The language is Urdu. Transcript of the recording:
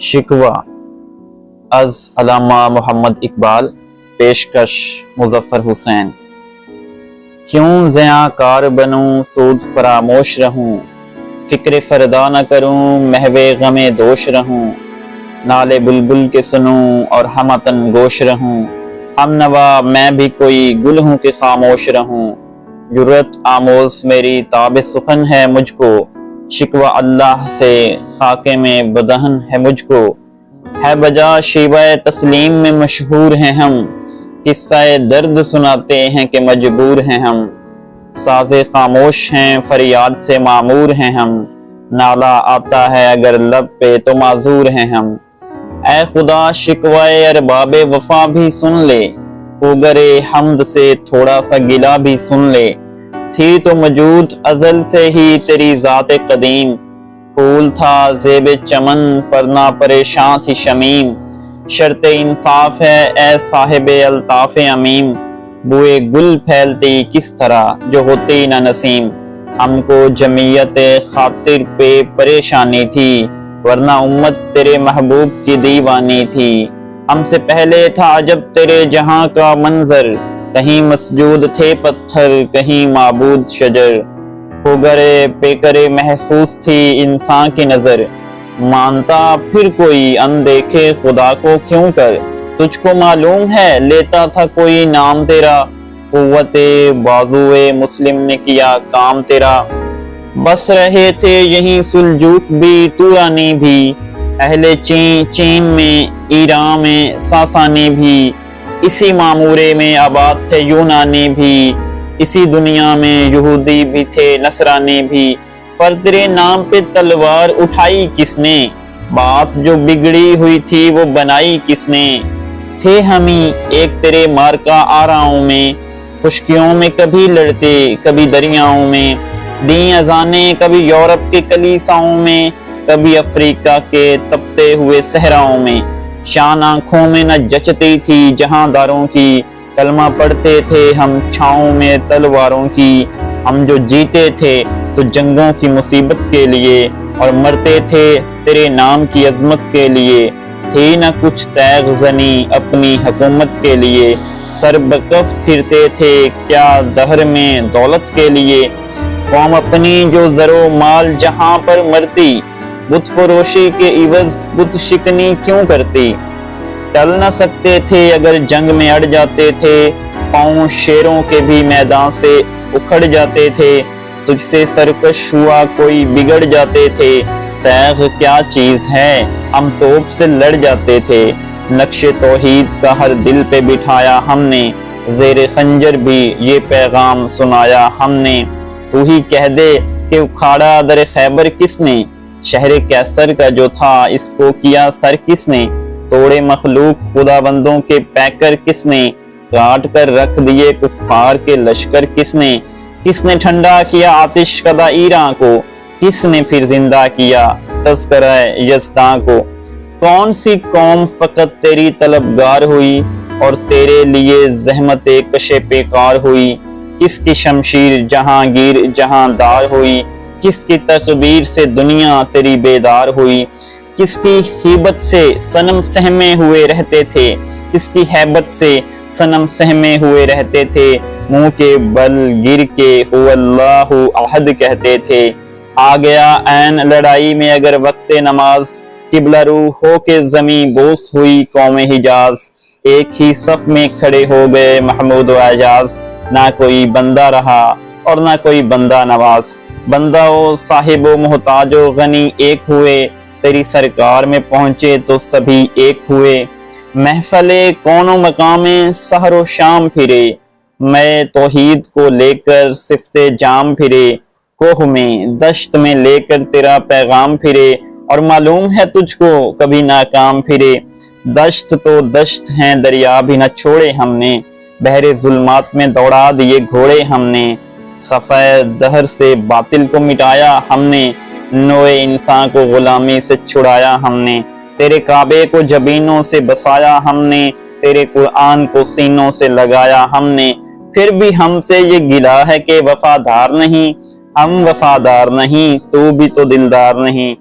شکوہ از علامہ محمد اقبال، پیشکش مظفر حسین۔ کیوں زیاں کار بنوں سود فراموش رہوں، فکر فردا نہ کروں محو غم دوش رہوں، نالے بلبل کے سنوں اور ہمتن گوش رہوں، ہم نوا میں بھی کوئی گل ہوں کہ خاموش رہوں، جرت آموز میری تاب سخن ہے مجھ کو، شکوہ اللہ سے خاکے میں بدہن ہے مجھ کو، ہے بجا شیوہ تسلیم میں مشہور ہیں ہم، قصہ درد سناتے ہیں کہ مجبور ہیں ہم، ساز خاموش ہیں فریاد سے معمور ہیں ہم، نالہ آتا ہے اگر لب پہ تو معذور ہیں ہم، اے خدا شکوہ ارباب وفا بھی سن لے، خوگر حمد سے تھوڑا سا گلہ بھی سن لے، تھی تو موجود ازل سے ہی تیری ذات قدیم، پھول تھا زیب چمن پر نہ پریشان تھی شمیم، شرط انصاف ہے اے صاحب الطاف امیم، بوئے گل پھیلتی کس طرح جو ہوتی نہ نسیم، ہم کو جمعیت خاطر پہ پریشانی تھی، ورنہ امت تیرے محبوب کی دیوانی تھی، ہم سے پہلے تھا عجب تیرے جہاں کا منظر، کہیں مسجود تھے پتھر کہیں معبود شجر، خوگرے پیکرے محسوس تھی انسان کی نظر، مانتا پھر کوئی اندیکھے خدا کو کیوں کر، تجھ کو معلوم ہے لیتا تھا کوئی نام تیرا، قوت بازوئے مسلم نے کیا کام تیرا، بس رہے تھے یہیں سلجوق بھی تورانی بھی، اہل چین میں ایران میں ساسانی بھی، اسی معمورے میں آباد تھے یونانی بھی، اسی دنیا میں یہودی بھی تھے نصرانی بھی، پر تیرے نام پہ تلوار اٹھائی کس نے، بات جو بگڑی ہوئی تھی وہ بنائی کس نے، تھے ہمیں ایک تیرے مارکا آراؤں میں، خشکیوں میں کبھی لڑتے کبھی دریاؤں میں، دیں اذانیں کبھی یورپ کے کلیساؤں میں، کبھی افریقہ کے تپتے ہوئے صحراؤں میں، شان آنکھوں میں نہ جچتی تھی جہاں داروں کی، کلمہ پڑھتے تھے ہم چھاؤں میں تلواروں کی، ہم جو جیتے تھے تو جنگوں کی مصیبت کے لیے، اور مرتے تھے تیرے نام کی عظمت کے لیے، تھی نہ کچھ تیغ زنی اپنی حکومت کے لیے، سر بکف پھرتے تھے کیا دہر میں دولت کے لیے، قوم اپنی جو زر و مال جہاں پر مرتی، بت فروشی کے عوض بت شکنی کیوں کرتی، ٹل نہ سکتے تھے اگر جنگ میں اڑ جاتے تھے، پاؤں شیروں کے بھی میدان سے اکھڑ جاتے تھے، تجھ سے سرکش ہوا کوئی بگڑ جاتے تھے، تیغ کیا چیز ہے ہم توپ سے لڑ جاتے تھے، نقش توحید کا ہر دل پہ بٹھایا ہم نے، زیر خنجر بھی یہ پیغام سنایا ہم نے، تو ہی کہہ دے کہ اکھاڑا در خیبر کس نے، شہر کیسر کا جو تھا اس کو کیا سر کس نے، توڑے مخلوق خدا بندوں کے پیکر کس نے، کاٹ کر رکھ دیے کفار کے لشکر کس نے ٹھنڈا کیا آتش کدہ ایران کو، کس نے پھر زندہ کیا تذکرہ یزداں کو، کون سی قوم فقط تیری طلبگار ہوئی اور تیرے لیے زحمت کش پیکار ہوئی، کس کی شمشیر جہانگیر جہاندار ہوئی، کس کی تقبیر سے دنیا تیری بیدار ہوئی، کس کی ہیبت سے صنم سہمے ہوئے رہتے تھے، کس کی ہیبت سے صنم سہمے ہوئے رہتے تھے، منہ کے بل گر کے هو اللہ احد کہتے تھے، آ گیا عین لڑائی میں اگر وقت نماز، قبلہ رو ہو کے زمین بوس ہوئی قوم حجاز، ایک ہی صف میں کھڑے ہو گئے محمود و اعجاز، نہ کوئی بندہ رہا اور نہ کوئی بندہ نواز، بندہ و صاحب و محتاج و غنی ایک ہوئے، تیری سرکار میں پہنچے تو سبھی ایک ہوئے، محفل کون و مقام سحر و شام پھرے، میں توحید کو لے کر صفت جام پھرے، کوہ میں دشت میں لے کر تیرا پیغام پھرے، اور معلوم ہے تجھ کو کبھی ناکام پھرے، دشت تو دشت ہیں دریا بھی نہ چھوڑے ہم نے، بحر ظلمات میں دوڑا دیے گھوڑے ہم نے، صفحہ دہر سے باطل کو مٹایا ہم نے، نوع انسان کو غلامی سے چھڑایا ہم نے، تیرے کعبے کو جبینوں سے بسایا ہم نے، تیرے قرآن کو سینوں سے لگایا ہم نے، پھر بھی ہم سے یہ گلہ ہے کہ وفادار نہیں، ہم وفادار نہیں تو بھی تو دلدار نہیں،